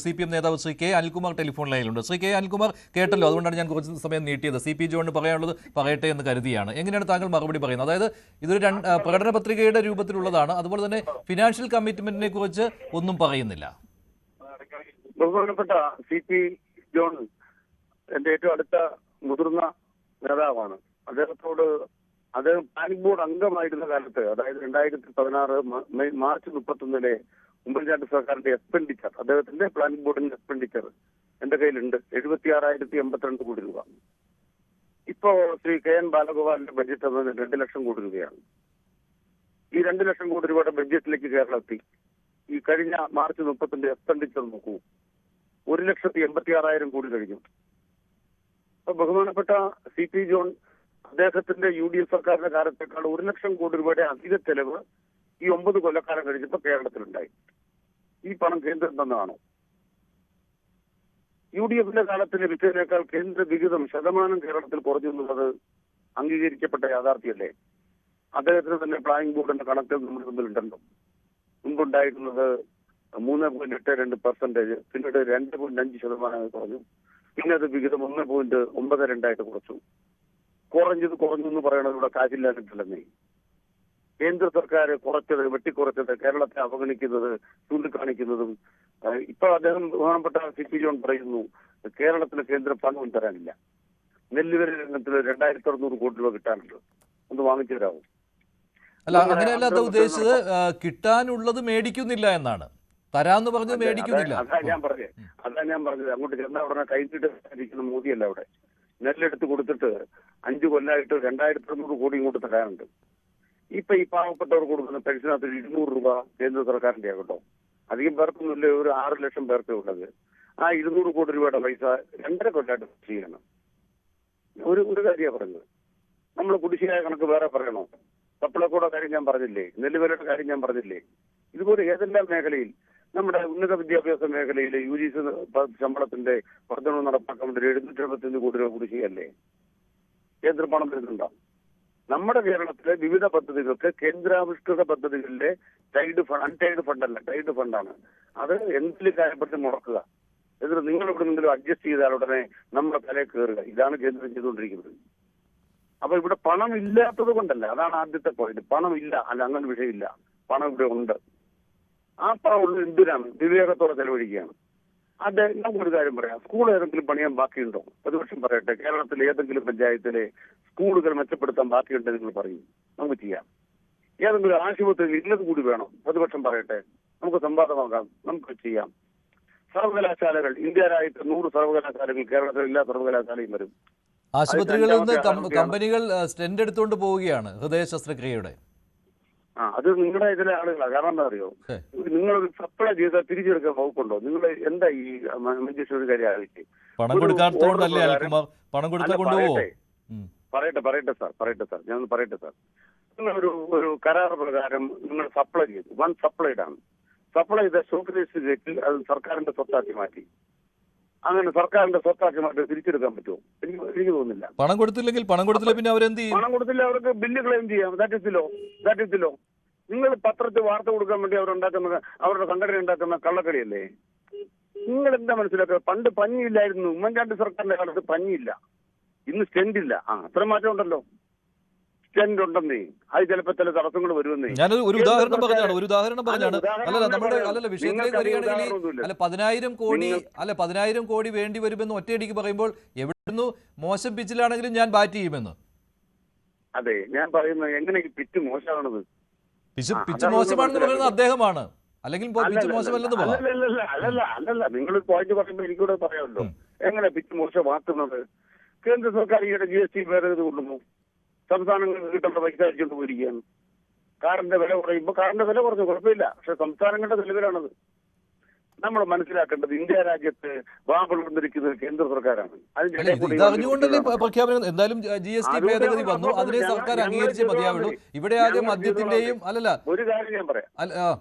CPM നേതാവ് Shri K Anilkumar telephone ലൈനിലുണ്ട്. ശ്രീ കെ അനിൽകുമാർ കേട്ടല്ലോ, അതുകൊണ്ടാണ് ഞാൻ കുറച്ച് സമയം നീട്ടിയത്. CP ജോണിന് പറയാനുള്ളത് പറയട്ടെ എന്ന് കരുതിയാണ്. എങ്ങനെയാണ് താങ്കൾ മറുപടി പറയുന്നത്? അതായത് ഇതൊരു പ്രകടന പത്രികയുടെ രൂപത്തിലുള്ളതാണ്, അതുപോലെ തന്നെ ഫിനാൻഷ്യൽ കമ്മിറ്റ്മെന്റിനെ കുറിച്ച് ഒന്നും പറയുന്നില്ല. ബഹുമാനപ്പെട്ട CP ജോൺ എന്റെ ഏറ്റവും അടുത്ത മുതിർന്ന നേതാവാണ്. അദ്ദേഹം പ്ലാനിംഗ് ബോർഡ് അംഗമായിരുന്ന കാലത്ത്, അതായത് 2016 മാർച്ച് 31 ഉമ്മൻചാണ്ടി സർക്കാരിന്റെ എക്സ്പെൻഡിച്ചർ, അദ്ദേഹത്തിന്റെ പ്ലാനിംഗ് ബോർഡിന്റെ എക്സ്പെൻഡിച്ചർ എന്റെ കയ്യിലുണ്ട്. 76,082 കോടി രൂപ. ഇപ്പോ ശ്രീ KN ബാലഗോപാലിന്റെ ബഡ്ജറ്റ് എന്നത് 2 ലക്ഷം കോടി രൂപയാണ്. ഈ 2 ലക്ഷം കോടി രൂപയുടെ ബഡ്ജറ്റിലേക്ക് കേരളം എത്തി. ഈ കഴിഞ്ഞ മാർച്ച് 30 എക്സ്പെൻഡിച്ചർ നോക്കൂ, 1,86,000 കോടി കഴിഞ്ഞു. അപ്പൊ ബഹുമാനപ്പെട്ട CP ജോൺ, അദ്ദേഹത്തിന്റെ UDF സർക്കാരിന്റെ കാലത്തേക്കാൾ 1 ലക്ഷം കോടി രൂപയുടെ അധിക ചെലവ് ഈ 9 കൊല്ലക്കാലം കഴിഞ്ഞപ്പോൾ കേരളത്തിലുണ്ടായി. ഈ പണം കേന്ദ്രം തന്നതാണോ? UDFന്റെ കാലത്ത് ലഭിച്ചതിനേക്കാൾ കേന്ദ്ര വിഹിതം ശതമാനം കേരളത്തിൽ കുറഞ്ഞു എന്നുള്ളത് അംഗീകരിക്കപ്പെട്ട യാഥാർത്ഥ്യമല്ലേ? അദ്ദേഹത്തിന് തന്നെ പ്ലാനിംഗ് ബോർഡിന്റെ കണക്ക് നമ്മുടെ മുമ്പിലുണ്ടല്ലോ. മുമ്പുണ്ടായിരുന്നത് 3.82%, പിന്നീട് 2.5% കുറഞ്ഞു. പിന്നെ അത് വിഹിതം 1.92 കുറച്ചു. കുറഞ്ഞു എന്ന് പറയുന്നത് ഇവിടെ കാശില്ലാഞ്ഞിട്ടില്ലെന്നേ. കേന്ദ്ര സർക്കാർ വെട്ടിക്കുറച്ചത്, കേരളത്തെ അവഗണിക്കുന്നത്, ചൂണ്ടിക്കാണിക്കുന്നതും. ഇപ്പൊ അദ്ദേഹം ബഹുമാനപ്പെട്ട CP ജോൺ പറയുന്നു കേരളത്തിന് കേന്ദ്ര പണവും തരാനില്ല. നെല്ലുവില രംഗത്തിൽ 2,600 കോടി രൂപ കിട്ടാനുണ്ട്, ഒന്ന് വാങ്ങിച്ചു തരാമോ? അല്ല, അങ്ങനെയല്ലാത്ത ഉദ്ദേശിച്ചത് കിട്ടാനുള്ളത് മേടിക്കുന്നില്ല എന്നാണ്. തരാന്ന് പറഞ്ഞത് മേടിക്കുന്നില്ല. അതാ ഞാൻ പറഞ്ഞത്. അങ്ങോട്ട് ചെന്നാൽ ഉടനെ കൈത്തിട്ടിരിക്കുന്ന മോദിയല്ല അവിടെ. നെല്ലെടുത്ത് കൊടുത്തിട്ട് 5 കൊല്ലമായിട്ട് 2,600 കോടി ഇങ്ങോട്ട് തരാനുണ്ട്. ഇപ്പൊ ഈ പാവപ്പെട്ടവർ കൊടുക്കുന്ന പെൻഷനകത്ത് 200 രൂപ കേന്ദ്ര സർക്കാരിന്റെ ആകട്ടോ. അധികം പേർക്കൊന്നുമില്ല, ഒരു 6 ലക്ഷം പേർക്കേ ഉള്ളത്. ആ 200 കോടി രൂപയുടെ പൈസ 2.5 കൊല്ലമായിട്ട് ചെയ്യണം. ഒരു കാര്യമാണ് പറഞ്ഞത്. നമ്മൾ കുടിശ്ശികയായ കണക്ക് വേറെ പറയണോ? സപ്ലൈകോയുടെ കാര്യം ഞാൻ പറഞ്ഞില്ലേ? നെല്ലുവിലയുടെ കാര്യം ഞാൻ പറഞ്ഞില്ലേ? ഇതുപോലെ ഏതെല്ലാം മേഖലയിൽ, നമ്മുടെ ഉന്നത വിദ്യാഭ്യാസ മേഖലയിൽ UGC ശമ്പളത്തിന്റെ വർധനവ് നടപ്പാക്കാൻ വേണ്ടി 775 കോടി രൂപ കുടിശ്ശികയല്ലേ? കേന്ദ്ര പണം വരുന്നുണ്ടോ? നമ്മുടെ കേരളത്തിലെ വിവിധ പദ്ധതികൾക്ക് കേന്ദ്രാവിഷ്കൃത പദ്ധതികളിലെ അൺടൈഡ് ഫണ്ടല്ല, ടൈഡ് ഫണ്ടാണ്. അത് എന്തെങ്കിലും കാര്യപ്പെട്ട് മുടക്കുക. എന്നിട്ട് നിങ്ങൾ ഇവിടെ നിന്നെങ്കിലും അഡ്ജസ്റ്റ് ചെയ്താൽ ഉടനെ നമ്മുടെ തലയിൽ കയറുക. ഇതാണ് കേന്ദ്രം ചെയ്തുകൊണ്ടിരിക്കുന്നത്. അപ്പൊ ഇവിടെ പണം ഇല്ലാത്തത് കൊണ്ടല്ല, അതാണ് ആദ്യത്തെ പോയിന്റ്. പണം ഇല്ല, അല്ല അങ്ങനെ വിഷയമില്ല. പണം ഇവിടെ ഉണ്ട്. ആ പണം ഉള്ളത് എന്തിനാണ്? വിവേകത്തോടെ ചെലവഴിക്കുകയാണ്. അത് നമുക്കൊരു കാര്യം പറയാം. സ്കൂൾ ഏതെങ്കിലും പണിയാൻ ബാക്കിയുണ്ടോ? പ്രതിപക്ഷം പറയട്ടെ. കേരളത്തിലെ ഏതെങ്കിലും പഞ്ചായത്തിലെ സ്കൂളുകൾ മെച്ചപ്പെടുത്താൻ ബാക്കിയുണ്ടെന്ന് നിങ്ങൾ പറയും, നമുക്ക് ചെയ്യാം. ഏതെങ്കിലും ആശുപത്രിയിൽ ഇന്നത് കൂടി വേണം, പ്രതിപക്ഷം പറയട്ടെ, നമുക്ക് സംവാദമാകാം, നമുക്ക് ചെയ്യാം. സർവകലാശാലകൾ, ഇന്ത്യ രാജ്യത്ത് 100 സർവകലാശാലകൾ, കേരളത്തിലെ എല്ലാ സർവകലാശാലയും വരും. ആശുപത്രികളിൽ നിന്ന് കമ്പനികൾ സ്റ്റെൻഡ് എടുത്തുകൊണ്ട് പോവുകയാണ് ഹൃദയ ശസ്ത്രക്രിയയുടെ. അത് നിങ്ങളുടെ ഇതിലെ ആളുകളാണ്. കാരണം എന്താ അറിയോ, നിങ്ങൾ സപ്ലൈ ചെയ്താൽ തിരിച്ചെടുക്കാൻ വകുപ്പുണ്ടോ? നിങ്ങൾ എന്താ ഈ ഒരു കാര്യം ആലോചിച്ച് പണം കൊടുക്കാത്തതുകൊണ്ടല്ലേ അനിൽകുമാർ? പണം കൊടുത്താൽ കൊണ്ടുപോകുമോ? പറയട്ടെ സാർ, ഞാൻ പറയട്ടെ സാർ. നിങ്ങൾ ഒരു കരാർ പ്രകാരം നിങ്ങൾ സപ്ലൈ ചെയ്തു, വൺ സപ്ലൈഡ് ആണ്. സപ്ലൈ ചെയ്ത സ്റ്റോക്ക് രജിസ്റ്റർ ചെയ്തിട്ട് അത് സർക്കാരിന്റെ സ്വത്താക്കി മാറ്റി. അങ്ങനെ സർക്കാരിന്റെ സ്വത്താക്കി മാറ്റി തിരിച്ചെടുക്കാൻ പറ്റുമോ? എനിക്ക് തോന്നുന്നില്ല. പണം കൊടുത്തില്ല പിന്നെ അവരെന്ത് ചെയ്യും? പണം കൊടുത്തില്ല, അവർക്ക് ബില്ല് ക്ലെയിം ചെയ്യാം. That is law. നിങ്ങൾ പത്രത്തിൽ വാർത്ത കൊടുക്കാൻ വേണ്ടി അവരുടെ സംഘടന ഉണ്ടാക്കുന്ന കള്ളക്കളിയല്ലേ? നിങ്ങൾ എന്താ മനസ്സിലാക്കുക? പണ്ട് പഞ്ഞിയില്ലായിരുന്നു. ഉമ്മൻചാണ്ടി സർക്കാരിന്റെ കാലത്ത് പഞ്ഞിയില്ല, ഇന്ന് സ്റ്റെൻഡ് ഇല്ല. അത്ര മാറ്റം ഉണ്ടല്ലോ. സ്റ്റെൻഡ് ഉണ്ടെന്നേ, അത് ചിലപ്പോൾ ചില തടസ്സങ്ങൾ വരുമെന്നേ. ഞാനൊരു ഉദാഹരണം പറഞ്ഞാണ്. അല്ലല്ല വിഷയത്തിലേക്ക് വരികയാണെങ്കിൽ 10,000 കോടി വേണ്ടി വരുമെന്ന് ഒറ്റയടിക്ക് പറയുമ്പോൾ എവിടുന്നു മോശം പിച്ചിലാണെങ്കിലും ഞാൻ ബാറ്റ് ചെയ്യുമെന്ന്. അതെ, ഞാൻ പറയുന്നത് എങ്ങനെ ഈ പിച്ച് മോശമാണത്? പിച്ച് മോശമാണെന്ന് പറയുന്നത് അദ്ദേഹമാണ്, അല്ലെങ്കിൽ പിച്ച് മോശമല്ലെന്ന് പറയാം. അല്ലല്ല, നിങ്ങൾ പോയിന്റ് പറയുമ്പോൾ എനിക്കൂടെ പറയാമല്ലോ. എങ്ങനെ പിച്ച് മോശമാക്കുന്നത്? കേന്ദ്ര സർക്കാർ ഈയിടെ GST ഭേദഗതി കൊണ്ടുവന്നു. സംസ്ഥാനങ്ങൾക്ക് കിട്ടേണ്ട പൈസ അടിച്ചുകൊണ്ട് പോയിരിക്കുകയാണ്. കാറിന്റെ വില കുറയുമ്പോൾ കാറിന്റെ വില കുറഞ്ഞു, കുഴപ്പമില്ല. പക്ഷെ സംസ്ഥാനങ്ങളുടെ നിലവിലാണത്. നമ്മൾ മനസ്സിലാക്കേണ്ടത് ഇന്ത്യ രാജ്യത്ത് വാമ്പുകൊണ്ടിരിക്കുന്നത് കേന്ദ്ര സർക്കാരാണ്. അറിഞ്ഞുകൊണ്ടല്ലേ പ്രഖ്യാപനം? എന്തായാലും GST ഭേദഗതി വന്നു, അതിനെ സർക്കാർ അംഗീകരിച്ചേ മതിയാവുള്ളൂ. ഇവിടെ ആകെ മദ്യത്തിന്റെയും ഒരു കാര്യം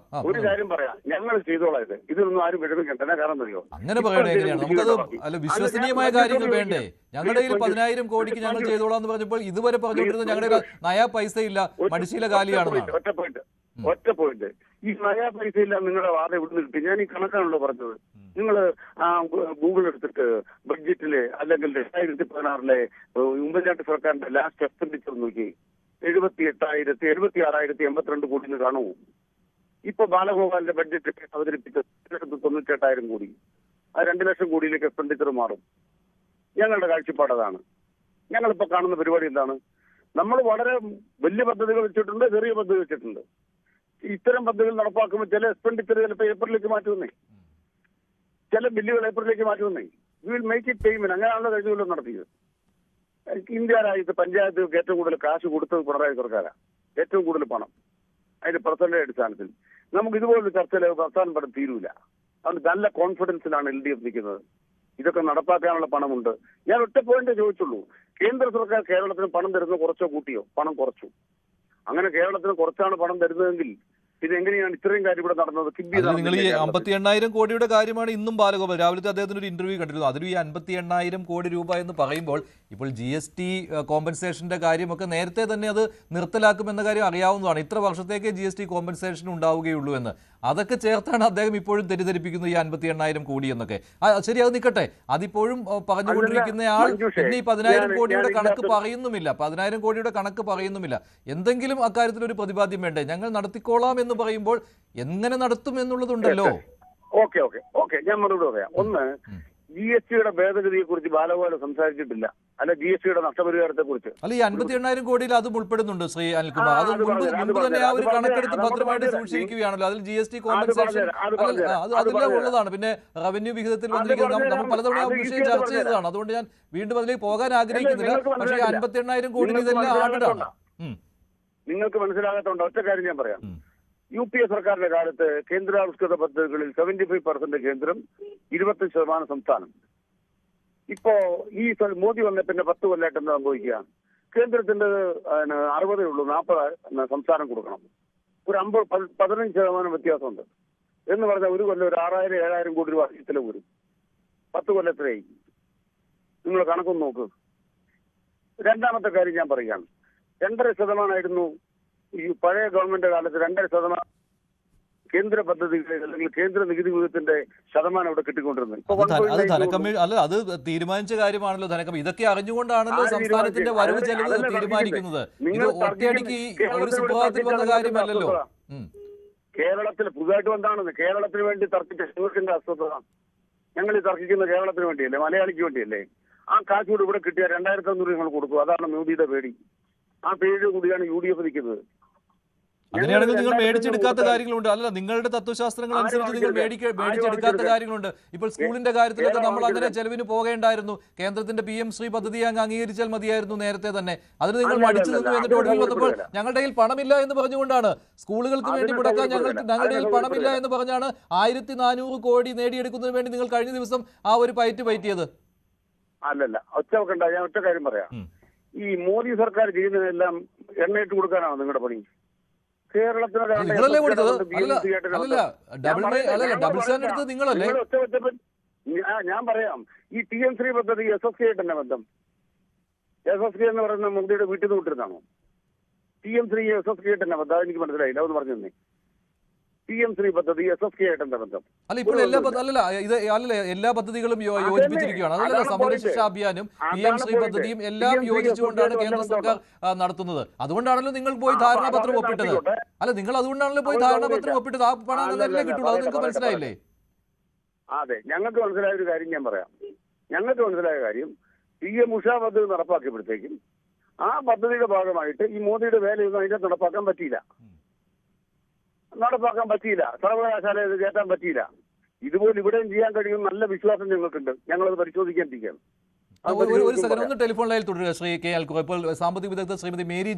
പറയാം, ഞങ്ങൾ ചെയ്തോളാം. ഇതൊന്നും ആരും വിഷമിക്കണ്ട. കാരണം അറിയോ, അങ്ങനെ പറയണേ എങ്ങനെയാണ്? നമുക്കത് വിശ്വസനീയമായ കാര്യങ്ങൾ വേണ്ടേ? ഞങ്ങളുടെ കയ്യിൽ 10,000 കോടിക്ക് ഞങ്ങൾ ചെയ്തോളാം എന്ന് പറഞ്ഞപ്പോൾ ഇതുവരെ പറഞ്ഞുകൊണ്ടിരുന്നത് ഞങ്ങളുടെ നയാ പൈസ ഇല്ല, മടിശീല കാലിയാണെന്നാണ്. ഒറ്റ പോയിന്റ്. ഈ നയാ പൈസ ഇല്ല നിങ്ങളുടെ വാദം ഇവിടുന്ന് കിട്ടി. ഞാൻ ഈ കണക്കാണല്ലോ പറഞ്ഞത്. നിങ്ങൾ ഗൂഗിൾ എടുത്തിട്ട് ബഡ്ജറ്റില് അല്ലെങ്കിൽ 2016 ഉമ്മൻചാണ്ടി സർക്കാരിന്റെ ലാസ്റ്റ് എക്സ്പെൻഡിച്ചർ നോക്കി 76,82 കോടി കാണുമോ? ഇപ്പൊ ബാലഗോപാലിന്റെ ബഡ്ജറ്റ് അവതരിപ്പിച്ചത് 98,000 കോടി. ആ 2 ലക്ഷം കോടിയിലേക്ക് എക്സ്പെൻഡിച്ചർ മാറും. ഞങ്ങളുടെ കാഴ്ചപ്പാട് അതാണ്. ഞങ്ങളിപ്പോ കാണുന്ന പരിപാടി എന്താണ്? നമ്മൾ വളരെ വലിയ പദ്ധതികൾ വെച്ചിട്ടുണ്ട്, ചെറിയ പദ്ധതി വെച്ചിട്ടുണ്ട്. ഇത്തരം പദ്ധതികൾ നടപ്പാക്കുമ്പോൾ ചില എക്സ്പെൻഡിച്ചർ ചിലപ്പോൾ ഏപ്രിലേക്ക് മാറ്റുന്നേ, ചില ബില്ലുകൾ ഏപ്രിലേക്ക് മാറ്റുന്നേ. We will make it payment. അങ്ങനെയാണല്ലോ കഴിഞ്ഞ കൊല്ലം നടത്തിയത്. ഇന്ത്യ രാജ്യത്ത് പഞ്ചായത്തുകൾക്ക് ഏറ്റവും കൂടുതൽ കാശ് കൊടുത്തത് പിണറായി സർക്കാരാണ്. ഏറ്റവും കൂടുതൽ പണം അതിന്റെ പെർസെന്റേജ് അടിസ്ഥാനത്തിൽ. നമുക്ക് ഇതുപോലൊരു ചർച്ചയിൽ അവസാനം പണം തീരൂല. അതുകൊണ്ട് നല്ല കോൺഫിഡൻസിലാണ് LDF നിൽക്കുന്നത്. ഇതൊക്കെ നടപ്പാക്കാനുള്ള പണമുണ്ട്. ഞാൻ ഒറ്റ പോയിന്റ് ചോദിച്ചുള്ളൂ. കേന്ദ്ര സർക്കാർ കേരളത്തിന് പണം തരുന്നത് കുറച്ചോ കൂട്ടിയോ? പണം കുറച്ചു. അങ്ങനെ കേരളത്തിന് കുറച്ചാണ് പണം തരുന്നതെങ്കിൽ പിന്നെ എങ്ങനെയാണ് ഇത്രയും കാര്യം ഇവിടെ നടന്നത്? നിങ്ങൾ ഈ 58,000 കോടിയുടെ കാര്യമാണ് ഇന്നും ബാലഗോപാൽ രാവിലത്തെ അദ്ദേഹത്തിന് ഒരു ഇന്റർവ്യൂ കണ്ടിരുന്നു. അതിലും ഈ 58,000 കോടി രൂപ എന്ന് പറയുമ്പോൾ ഇപ്പോൾ GST കോമ്പൻസേഷന്റെ കാര്യമൊക്കെ നേരത്തെ തന്നെ അത് നിർത്തലാക്കുമെന്ന കാര്യം അറിയാവുന്നതാണ്. ഇത്ര വർഷത്തേക്ക് GST കോമ്പൻസേഷൻ ഉണ്ടാവുകയുള്ളൂ എന്ന്. അതൊക്കെ ചേർത്താണ് അദ്ദേഹം ഇപ്പോഴും തെറ്റിദ്ധരിപ്പിക്കുന്നത് ഈ 58,000 കോടി എന്നൊക്കെ. ശരി, അത് നിൽക്കട്ടെ. അതിപ്പോഴും പറഞ്ഞുകൊണ്ടിരിക്കുന്നയാൾ പിന്നെ ഈ 10,000 കോടിയുടെ കണക്ക് പറയുന്നുമില്ല. 10,000 കോടിയുടെ കണക്ക് പറയുന്നുമില്ല. എന്തെങ്കിലും അക്കാര്യത്തിൽ ഒരു പ്രതിപാദ്യം വേണ്ടേ? ഞങ്ങൾ നടത്തിക്കോളാം എന്ന് പറയുമ്പോൾ എങ്ങനെ നടത്തും എന്നുള്ളതുണ്ടല്ലോ. ഓക്കെ ഞാൻ മറുപടി പറയാം. ഒന്ന്, GSTയുടെ ഭേദഗതിയെ കുറിച്ച് ബാലഗോപാൽ സംസാരിച്ചിട്ടില്ല. അല്ല, GSTയുടെ നഷ്ടപരിഹാരത്തെ കുറിച്ച്. അല്ല, ഈ 58,000 കോടിയിൽ അതും ഉൾപ്പെടുന്നുണ്ട് ശ്രീ അനിൽകുമാർ. അത് മുൻപ് തന്നെ ആ ഒരു കണക്കെടുത്ത് ഭദ്രമായിട്ട് സൂക്ഷിച്ചിരിക്കുകയാണല്ലോ. അതിൽ GST കോമ്പൻസേഷൻ അതെല്ലാം ഉള്ളതാണ്. പിന്നെ റവന്യൂ വിഹിതത്തിൽ വന്നിരിക്കുന്നത് നമ്മൾ പലതവണ ആ വിഷയം ചർച്ച ചെയ്തതാണ്. അതുകൊണ്ട് ഞാൻ വീണ്ടും അതിലേക്ക് പോകാൻ ആഗ്രഹിക്കുന്നില്ല. പക്ഷേ 58,000 കോടി ഇതെല്ലാം ആഡാണ്. നിങ്ങൾക്ക് മനസ്സിലാകാത്തതുകൊണ്ട് ഒറ്റ കാര്യം ഞാൻ പറയാം. UPA സർക്കാരിന്റെ കാലത്ത് കേന്ദ്രാവിഷ്കൃത പദ്ധതികളിൽ 75% കേന്ദ്രം, 25% സംസ്ഥാനം. ഇപ്പോ ഈ മോദി വന്ന പിന്നെ 10 കൊല്ലമായിട്ട് എന്താ സംഭവിക്കുക? കേന്ദ്രത്തിന്റെ 60 ഉള്ളൂ, 40 സംസ്ഥാനം കൊടുക്കണം. ഒരു 15% വ്യത്യാസമുണ്ട്. എന്ന് പറഞ്ഞാൽ ഒരു കൊല്ലം ഒരു 6,000-7,000 കോടി രൂപ ചിലവ് വരും. 10 കൊല്ലത്തിലായി. നിങ്ങൾ കണക്കൊന്ന് നോക്ക്. രണ്ടാമത്തെ കാര്യം ഞാൻ പറയുകയാണ്. 2.5% ഈ പഴയ ഗവൺമെന്റ് കാലത്ത് 2.5% കേന്ദ്ര പദ്ധതികളിൽ അല്ലെങ്കിൽ കേന്ദ്ര നികുതി വിഹിതത്തിന്റെ ശതമാനം ഇവിടെ കിട്ടിക്കൊണ്ടിരുന്നത്. അല്ല, അത് തീരുമാനിച്ച കാര്യമാണല്ലോ ധനകമ്മി. ഇതൊക്കെ അറിഞ്ഞുകൊണ്ടാണല്ലോ സംസ്ഥാനത്തിന്റെ വരവ് ചെലവ് തീരുമാനിക്കുന്നത്. ഇത് ഒറ്റയടിക്ക് ഒരു സുപ്രഭാതത്തിൽ വന്ന കാര്യമല്ലല്ലോ. കേരളത്തിൽ പുതുതായിട്ട് വന്നാണെന്ന് കേരളത്തിന് വേണ്ടി തർക്കിച്ച ശിവത്തിന്റെ അസ്വസ്ഥത. ഞങ്ങൾ ഈ തർക്കിക്കുന്ന കേരളത്തിന് വേണ്ടിയല്ലേ, മലയാളിക്ക് വേണ്ടിയല്ലേ? ആ കാശ് കൂടി ഇവിടെ കിട്ടിയ 2,500 നിങ്ങൾ കൊടുക്കും. അതാണ് മോദിയുടെ പേടി. ആ പേടി കൂടിയാണ് UDF നിൽക്കുന്നത്. അങ്ങനെയാണെങ്കിൽ നിങ്ങൾ മേടിച്ചെടുക്കാത്ത കാര്യങ്ങളുണ്ട്. അല്ല, നിങ്ങളുടെ തത്വശാസ്ത്രങ്ങൾ അനുസരിച്ച് നിങ്ങൾ മേടിച്ചെടുക്കാത്ത കാര്യങ്ങളുണ്ട്. ഇപ്പോൾ സ്കൂളിന്റെ കാര്യത്തിലൊക്കെ നമ്മൾ അങ്ങനെ ചെലവിന് പോകേണ്ടായിരുന്നു. കേന്ദ്രത്തിന്റെ PM ശ്രീ പദ്ധതി അങ്ങ് അംഗീകരിച്ചാൽ മതിയായിരുന്നു നേരത്തെ തന്നെ. അതിന് നിങ്ങൾ മടിച്ചു നിന്നു. എന്നിട്ട് ഒടുവിൽ വന്നപ്പോൾ ഞങ്ങളുടെ കയ്യിൽ പണമില്ല എന്ന് പറഞ്ഞുകൊണ്ടാണ് സ്കൂളുകൾക്ക് വേണ്ടി മുടക്കാൻ ഞങ്ങളുടെ കയ്യിൽ പണമില്ല എന്ന് പറഞ്ഞാണ് 1,400 കോടി നേടിയെടുക്കുന്നതിന് വേണ്ടി നിങ്ങൾ കഴിഞ്ഞ ദിവസം ആ ഒരു പയറ്റിയത്. അല്ലല്ല, ഒറ്റ വെക്കണ്ട. ഞാൻ ഒറ്റ കാര്യം പറയാം. ഈ മോദി സർക്കാർ ചെയ്യുന്നതെല്ലാം എണ്ണയിട്ട് കൊടുക്കാനാണ് നിങ്ങളുടെ പണി. നിങ്ങളല്ലേ കൊടുത്തത്? നിങ്ങളല്ലേ? ഞാൻ പറയാം, ഈ TM3 പദ്ധതി SSK ആയിട്ട് തന്നെ ബന്ധം. SSK എന്ന് പറയുന്ന മോദിയുടെ വീട്ടിൽ നിന്ന് വിട്ടിരുന്നാണോ? TM3 SSK ആയിട്ട് തന്നെ ബന്ധം. എനിക്ക് മനസ്സിലായില്ല, അത് പറഞ്ഞു തന്നെ. TM3 പദ്ധതി SSK ആയിട്ട് എന്താ ബന്ധം? അല്ല, ഇപ്പോൾ എല്ലാ പദ്ധതികളും യോജിപ്പിച്ചിരിക്കുകയാണ്. അതല്ല, സമഗ്ര ശിക്ഷാ അഭിയാനും PM ശ്രീ പദ്ധതിയും എല്ലാം യോജിച്ചുകൊണ്ടാണ് കേന്ദ്ര സർക്കാർ നടത്തുന്നത്. അതുകൊണ്ടാണല്ലോ നിങ്ങൾ പോയി ധാരണാപത്രം ഒപ്പിട്ടത്. അല്ല, നിങ്ങൾ അതുകൊണ്ടാണല്ലോ പോയി ധാരണാപത്രം ഒപ്പിട്ടത്. ആ പണം അതല്ലേ കിട്ടുള്ളൂ. അത് നിങ്ങൾക്ക് മനസ്സിലായില്ലേ? അതെ, ഞങ്ങൾക്ക് മനസ്സിലായ ഒരു കാര്യം ഞാൻ പറയാം. ഞങ്ങൾക്ക് മനസ്സിലായ കാര്യം, PM ഉഷ പദ്ധതി നടപ്പാക്കിയപ്പോഴത്തേക്കും ആ പദ്ധതിയുടെ ഭാഗമായിട്ട് ഈ മോദിയുടെ വേലയൊന്നും അതിന്റെ നടപ്പാക്കാൻ പറ്റിയില്ല. സർവകലാശാല ഇത് കയറ്റാൻ പറ്റിയില്ല. ഇതുപോലെ ഇവിടെയും ചെയ്യാൻ കഴിയും നല്ല വിശ്വാസം ഞങ്ങൾക്കുണ്ട്. ഞങ്ങളത് പരിശോധിക്കാനിരിക്കുകയാണ്. ഒരു സെക്കൻഡ്, ഒന്ന് ടെലിഫോൺ ലൈനിൽ തുടരുക ശ്രീ കെ. അനിൽകുമാർ. ഇപ്പോൾ സാമ്പത്തിക വിദഗ്ധ ശ്രീമതി മേരി